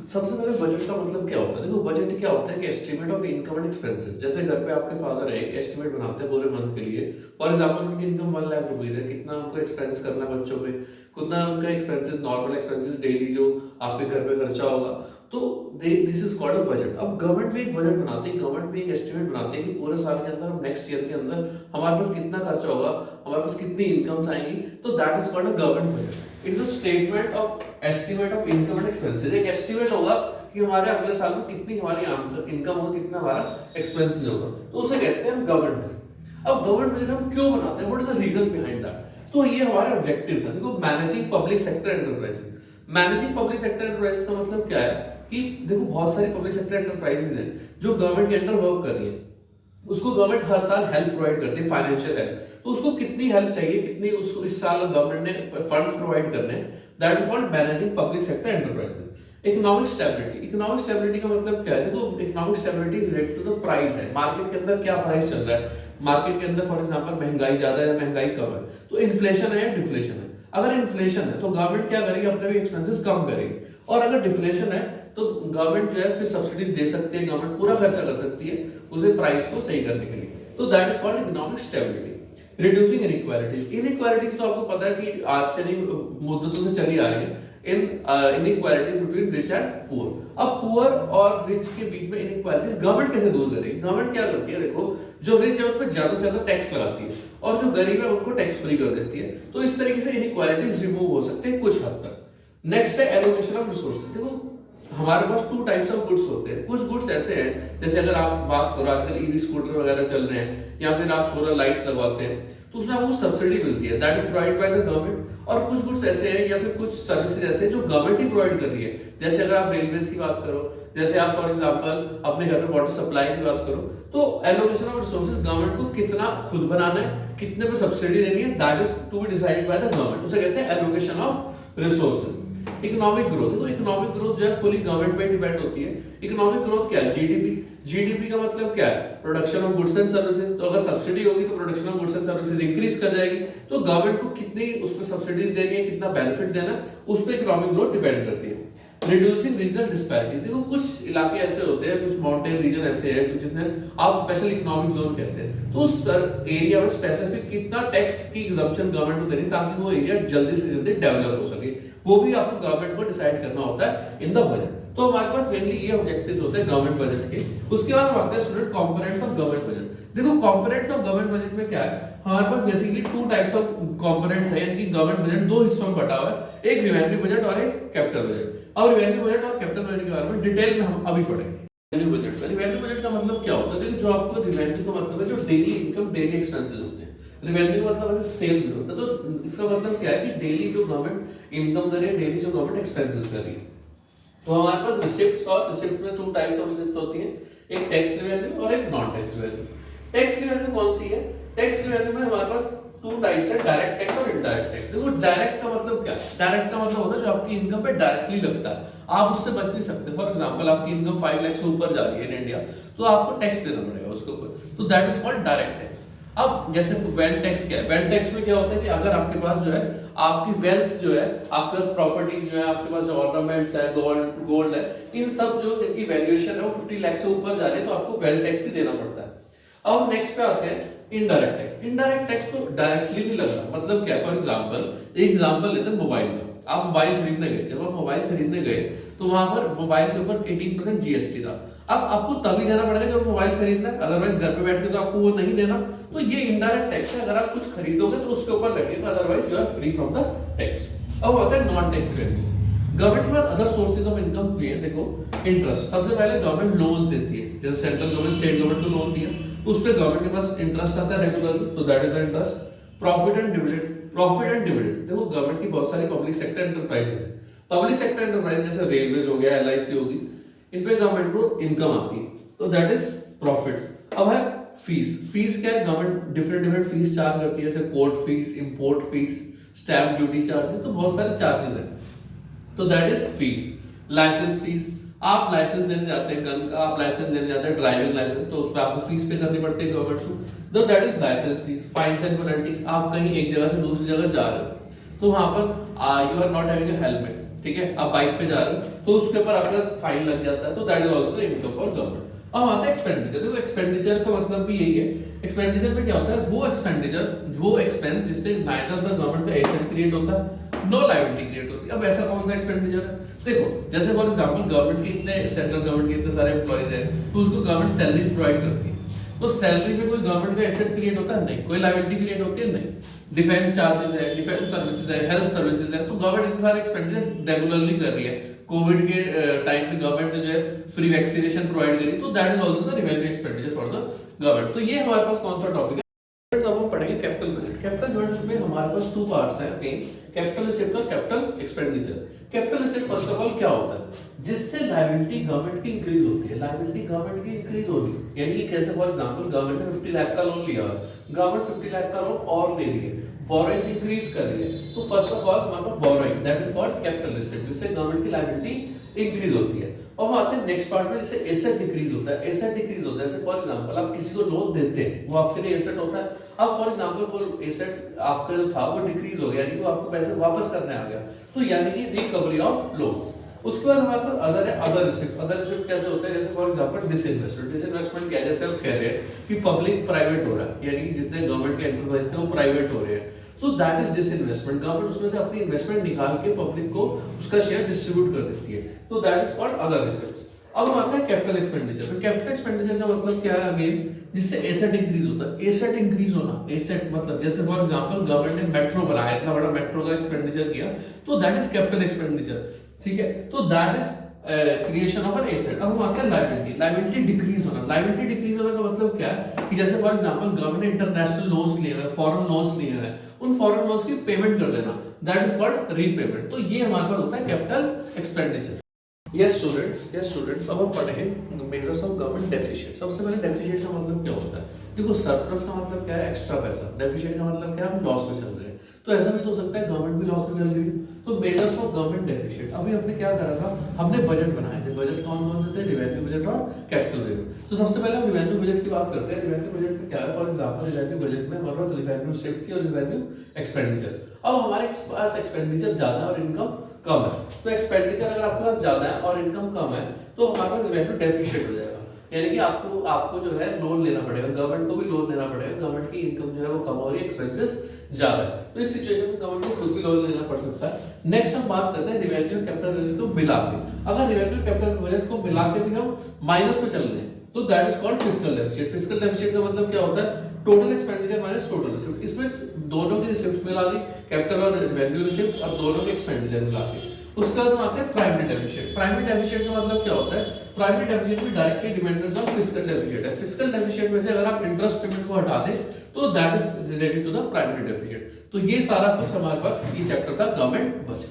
सबसे पहले बजट का मतलब क्या होता है? देखो बजट क्या होता है कि estimate of income and expenses. जैसे घर पे आपके फादर है, एक एस्टीमेट बनाते हैं पूरे मंथ के लिए। फॉर एग्जांपल उनकी इनकम 1 लाख रुपीज है, कितना उनको एक्सपेंस करना है बच्चों पे, कितना उनका एक्सपेंसेस, नॉर्मल एक्सपेंसेस डेली जो आपके घर पे खर्चा होगा, तो this is called a budget. अब गवर्नमेंट भी एक बजट बनाती है, गवर्नमेंट भी एक एस्टीमेट बनाती है कि पूरे साल के अंदर, नेक्स्ट ईयर के अंदर हमारे पास कितना खर्चा होगा, हमारे पास कितनी इनकम्स आएंगी, तो that is called a government budget. It is a statement of estimate of income and expenses. एक एस्टीमेट होगा कि हमारे अगले साल में कितनी हमारी इनकम होगा, कितना हमारा एक्सपेंसेस होगा, तो उसे कहते हैं गवर्नमेंट बजट। अब गवर्नमेंट बजट हम क्यों बनाते हैं, what is the reason behind that? तो ये हमारे ऑब्जेक्टिव्स हैं। देखो, managing public sector enterprises. Managing public sector enterprises का मतलब क्या है कि देखो बहुत सारी पब्लिक सेक्टर एंटरप्राइजेस हैं जो गवर्नमेंट के अंडर वर्क कर रही है, उसको गवर्नमेंट हर साल हेल्प प्रोवाइड करती है, फाइनेंशियल हेल्प। तो उसको कितनी हेल्प चाहिए, कितनी उसको इस साल गवर्नमेंट ने फंड प्रोवाइड करने हैं, that is called managing public sector enterprises. Economic stability. Economic stability का मतलब क्या है? देखो, economic stability related to the price है, मार्केट के अंदर क्या प्राइस चल रहा है, मार्केट के अंदर फॉर एग्जांपल महंगाई ज्यादा है या महंगाई कम है, तो इन्फ्लेशन है या डिफ्लेशन है। अगर इन्फ्लेशन है तो गवर्नमेंट क्या करेगी, अपने भी एक्सपेंसेस कम करेगी, और अगर डिफ्लेशन है तो गवर्नमेंट जो है फिर सब्सिडीज दे सकती है, गवर्नमेंट पूरा खर्चा कर सकती है उसे प्राइस को सही करने के लिए। तो that is called economic stability. Reducing inequalities. Inequalities तो आपको पता है कि आज से नहीं, मुद्दतों से चली आ रही है। Inequalities between rich and poor. अब पुअर और रिच के बीच में इनइक्वालिटीज गवर्नमेंट कैसे दूर करेगी? गवर्नमेंट क्या करती है, देखो, जो रिच है उन पर ज्यादा से ज्यादा टैक्स लगाती है और जो गरीब है उनको टैक्स फ्री कर देती है। तो इस तरीके से इनइक्वालिटीज रिमूव हो सकते हैं कुछ हद तक। नेक्स्ट है एलोकेशन ऑफ रिसोर्सेज। देखो, हमारे पास 2 टाइप्स ऑफ गुड्स होते हैं। कुछ गुड्स ऐसे हैं, जैसे अगर आप बात करो, आजकल ईवी स्कूटर वगैरह चल रहे हैं, या फिर आप सोलर लाइट्स लगवाते हैं, तो उसमें आपको सब्सिडी मिलती है, that is provide by the government. और कुछ गुड्स ऐसे हैं या फिर कुछ सर्विसेज ऐसे हैं जो गवर्नमेंट ही प्रोवाइड कर रही है। जैसे अगर आप रेलवेज की बात करो, जैसे आप फॉर एग्जांपल अपने घर में वाटर सप्लाई की बात करो, तो एलोकेशन ऑफ रिसोर्सेज गवर्नमेंट को कितना खुद बनाना है, कितने पे सब्सिडी देनी है, that is to be decided by the government. उसे कहते हैं allocation of resources. Economic growth. देखो, इकोनॉमिक ग्रोथ जो है फुली गवर्नमेंट पे डिपेंड होती है। इकोनॉमिक ग्रोथ क्या है? जीडीपी। जीडीपी का मतलब क्या है? Production of goods and services. तो अगर सब्सिडी होगी तो production of goods and services increase कर जाएगी, तो गवर्नमेंट को कितनी उसमें सब्सिडीज देनी है, कितना बेनिफिट देना है, उस पर इकोनॉमिक ग्रोथ डिपेंड करती है। Reducing regional disparity. देखो, कुछ इलाके ऐसे होते हैं, कुछ माउंटेन रीजन ऐसे हैं जिसमें आप स्पेशल इकोनॉमिक जोन कहते हैं, तो उस एरिया में स्पेसिफिक कितना टैक्स की एग्जम्पशन गवर्नमेंट को देनी ताकि वो एरिया जल्दी से जल्दी डेवलप हो सके, वो भी आपको गवर्नमेंट को डिसाइड करना होता है इन द बजट। तो हमारे पास मेनली ये ऑब्जेक्टिव्स होते हैं गवर्नमेंट बजट के। उसके बाद आते हैं student components of government budget. देखो, कंपोनेंट्स ऑफ गवर्नमेंट बजट में क्या है, हमारे पास बेसिकली 2 टाइप्स ऑफ कंपोनेंट्स है, यानी कि गवर्नमेंट बजट 2 हिस्सों में बटा हुआ है, एक रिवेन्यू बजट और एक कैपिटल बजट। अब रिवेन्यू बजट और कैपिटल बजट के बारे में डिटेल में हम अभी पढ़ेंगे। Revenue budget. रिवेन्यू बजट का मतलब क्या होता है? देखो, जो आपको रिवेन्यू का मतलब है जो डेली इनकम, डेली एक्सपेंसेस होते हैं। रिवेन्यू मतलब ऐसे सेल भी होता है, तो इसका मतलब क्या है कि डेली जो गवर्नमेंट इनकम कर रही है, डेली जो गवर्नमेंट एक्सपेंसेस कर रही है। तो हमारे पास रिसिप्ट्स, और रिसिप्ट में 2 टाइप्स ऑफ रिसिप्ट्स होती हैं, एक टैक्स रिवेन्यू और एक non tax revenue. Tax revenue कौन सी है? टैक्स रिवेन्यू में हमारे पास 2 टाइप्स है, डायरेक्ट टैक्स और इनडायरेक्ट टैक्स। देखो, डायरेक्ट का मतलब क्या है? डायरेक्ट का मतलब होता है जो आपकी इनकम पे डायरेक्टली लगता है, आप उससे बच नहीं सकते। फॉर एग्जांपल, आपकी इनकम 5 लाख से ऊपर जा रही है इन इंडिया, तो आपको टैक्स देना पड़ेगा उसके ऊपर, तो that is called direct tax. अब जैसे वेल्थ टैक्स क्या है? वेल्थ टैक्स में क्या होता है कि अगर आपके पास जो है आपकी वेल्थ जो है, आपके पास प्रॉपर्टीज जो है, आपके पास जो ऑर्नामेंट्स है, गोल्ड है, इन सब जो इनकी वैल्यूएशन है वो 50 लाख से ऊपर जा रही है, तो आपको वेल्थ टैक्स भी देना पड़ता है। अब नेक्स्ट पे आते हैं इनडायरेक्ट टैक्स। इनडायरेक्ट टैक्स तो डायरेक्टली नहीं लगता, मतलब क्या? फॉर एग्जांपल, एक एग्जांपल लेते हैं मोबाइल का। आप मोबाइल खरीदने गए, जब आप मोबाइल खरीदने गए तो वहां पर मोबाइल के ऊपर 18% जीएसटी था। अब आपको तभी देना पड़ेगा जब मोबाइल खरीदना है, अदरवाइज घर पे बैठ के तो आपको वो नहीं देना। तो ये इनडायरेक्ट टैक्स है, अगर आप कुछ खरीदोगे तो उसके ऊपर लगेगा, otherwise you are free from the tax. अब आता है नॉन टैक्स रेवेन्यू। गवर्नमेंट के पास अदर सोर्सेज ऑफ इनकम भी है। देखो, इंटरेस्ट। सबसे पहले गवर्नमेंट लोन्स देती है, जैसे सेंट्रल गवर्नमेंट, स्टेट गवर्नमेंट को लोन दिया, उस पर गवर्नमेंट के पास इंटरेस्ट आता है रेगुलरली, तो that is the interest. Profit and dividend. Profit and dividend, देखो गवर्नमेंट की बहुत सारी पब्लिक सेक्टर एंटरप्राइज है। पब्लिक सेक्टर एंटरप्राइज जैसे रेलवेज हो गया, एलआईसी होगी, इन पे गवर्नमेंट को इनकम आती है, तो दैट इज प्रॉफिट्स। अब है फीस। फीस क्या है? गवर्नमेंट डिफरेंट फीस चार्ज करती है, जैसे court fees, import fees, stamp duty charges, तो बहुत सारे चार्जेस हैं, तो that is fees. Licence fees, आप लाइसेंस लेने जाते हैं गन का, आप लाइसेंस लेने जाते हैं ड्राइविंग लाइसेंस, तो उस पर आपको फीस पे करनी पड़ती है गवर्नमेंट को, तो that is licence fees. Fines and penalties, आप कहीं एक जगह से दूसरी जगह जा रहे हो, तो वहां पर you are not having a helmet, ठीक है, आप बाइक पे जा रहे हो तो उसके ऊपर आपका फाइन लग जाता है, तो that is also the income for government. अब आता है एक्सपेंडिचर। देखो एक्सपेंडिचर का मतलब भी यही है। एक्सपेंडिचर में क्या होता है, वो एक्सपेंडिचर, वो एक्सपेंस जिससे नाइदर द गवर्नमेंट का एसेट क्रिएट होता है, नो लायबिलिटी क्रिएट होती है। अब ऐसा कौन सा एक्सपेंडिचर है, देखो जैसे फॉर एग्जांपल गवर्नमेंट के इतने, सेंट्रल गवर्नमेंट के इतने सारे एम्प्लॉइज हैं, तो उसको गवर्नमेंट सैलरीज प्रोवाइड करती है, तो सैलरी में कोई गवर्नमेंट का एसेट क्रिएट होता है, नहीं। कोई लायबिलिटी क्रिएट होती है, नहीं। डिफेंस चार्जेस है, डिफेंस सर्विसेज है, हेल्थ सर्विसेज है, तो गवर्नमेंट इतने सारे एक्सपेंडिचर रेगुलरली कर रही है। कोविड के टाइम पे गवर्नमेंट ने जो है फ्री वैक्सीनेशन प्रोवाइड करी, तो that is also the revenue expenditure for the government. तो ये हमारे पास कौन सा टॉपिक है, अब हम पढ़ेंगे कैपिटल बजट। कैपिटल बजट में हमारे पास टू पार्ट्स हैं अगेन, कैपिटल असेट और capital expenditure. Capital asset first of all क्या होता है, जिससे लायबिलिटी गवर्नमेंट की इंक्रीज होती है। लायबिलिटी गवर्नमेंट की इंक्रीज होगी, यानी कि कैसे, फॉर एग्जांपल गवर्नमेंट ने 50 लाख का लोन लिया, गवर्नमेंट 50 लाख का लोन और ले रही है, बोरोइंग्स इंक्रीज कर रही है, तो फर्स्ट ऑफ ऑल हमारे पास borrowing, that is called capital asset, जिससे गवर्नमेंट की लायबिलिटी इंक्रीज होती है। और हम आते हैं नेक्स्ट पार्ट में, जैसे एसेट डिक्रीज होता है। एसेट डिक्रीज होता है, जैसे फॉर एग्जांपल आप किसी को लोन देते हैं, वो आपके लिए एसेट होता है। अब फॉर एग्जांपल वो एसेट आपका जो था वो डिक्रीज हो गया, यानी कि वो आपको पैसे वापस करने आ गया, तो यानी कि रिकवरी ऑफ लोन्स। उसके बाद हमारे पास अदर है, अदर रिसिप्ट। अदर रिसिप्ट कैसे होते हैं, जैसे फॉर एग्जांपल डिसइन्वेस्टमेंट। डिसइन्वेस्टमेंट क्या है, जैसे आप कह रहे हैं कि पब्लिक प्राइवेट हो रहा है, यानी कि जितने गवर्नमेंट के एंटरप्राइज थे वो प्राइवेट हो रहे हैं, तो दैट इज डिसइन्वेस्टमेंट। गवर्नमेंट उसमें से अपनी इन्वेस्टमेंट निकाल के पब्लिक को उसका शेयर डिस्ट्रीब्यूट कर देती है, तो that is called other receipt. अब हम आते हैं कैपिटल एक्सपेंडिचर। तो कैपिटल एक्सपेंडिचर का मतलब क्या है, अगेन जिससे एसेट इंक्रीज होता है। एसेट इंक्रीज होना, एसेट मतलब जैसे फॉर एग्जांपल गवर्नमेंट ने मेट्रो बनाया, इतना बड़ा मेट्रो का एक्सपेंडिचर किया, तो दैट इज कैपिटल एक्सपेंडिचर, ठीक है, तो that is creation of an asset. अब हम आते हैं लायबिलिटी। लायबिलिटी डिक्रीज होना। लायबिलिटी डिक्रीज होने का मतलब क्या है कि जैसे फॉर एग्जांपल गवर्नमेंट ने इंटरनेशनल लोन्स लिए हैं, फॉरेन लोन्स लिए हैं, उन फॉरेन लोन्स की पेमेंट कर देना, दैट इज कॉल्ड रीपेमेंट। तो ये हमारे पास होता है कैपिटल एक्सपेंडिचर। यस स्टूडेंट्स, अब हम पढ़ेंगे मेजर्स ऑफ गवर्नमेंट डेफिशिएट। सबसे पहले डेफिशिएट का मतलब क्या होता है, देखो सरप्लस का मतलब क्या है, एक्स्ट्रा पैसा। डेफिशिएट का मतलब क्या है, हम लॉस में चल रहे हैं, तो ऐसा भी तो हो सकता है गवर्नमेंट भी लॉस में चल रही है। तो मेजर्स ऑफ गवर्नमेंट डेफिशिएट, अभी हमने क्या करा था, हमने बजट बनाए थे। बजट कौन कौन से थे, रिवेन्यू बजट और कैपिटल बजट। तो सबसे पहले हम रिवेन्यू बजट की बात करते हैं। रिवेन्यू बजट में क्या है, फॉर एग्जांपल रिवेन्यू बजट में हमारे पास रिवेन्यू रिसिप्ट थी और रिवेन्यू एक्सपेंडिचर। अब हमारे पास एक्सपेंडिचर ज्यादा और इनकम कम है, तो एक्सपेंडिचर अगर आपके पास ज्यादा है और इनकम कम है, तो हमारे पास रिवेन्यू डेफिशिएट हो जाएगा, यानी कि आपको जो है लोन लेना पड़ेगा, गवर्नमेंट को भी लोन लेना पड़ेगा। गवर्नमेंट की इनकम जो है वो कम हो रही है, एक्सपेंसेस ज्यादा है, तो इस सिचुएशन में गवर्नमेंट को खुद भी लोन लेना पड़ सकता है। नेक्स्ट हम बात करते हैं रिवेन्यू कैपिटल बजट को मिला के। अगर रिवेन्यू कैपिटल बजट को मिला के भी हम माइनस में चल रहे हैं, तो that is called fiscal deficit. Fiscal deficit का मतलब क्या होता है, total expenditure minus total receipt. इसमें दोनों की रिसिप्ट मिला ली, कैपिटल और रेवेन्यू रिसिप्ट, और दोनों के एक्सपेंडिचर मिला के। उसके बाद आते हैं प्राइमरी डेफिसिट। प्राइमरी डेफिसिट का मतलब क्या होता है, प्राइमरी डेफिसिट में directly dependent on fiscal deficit है। फिस्कल डेफिसिट में से अगर आप इंटरेस्ट पेमेंट को हटा दें, तो that is related to the primary deficit. तो ये सारा कुछ हमारे पास ये चैप्टर था गवर्नमेंट बजट।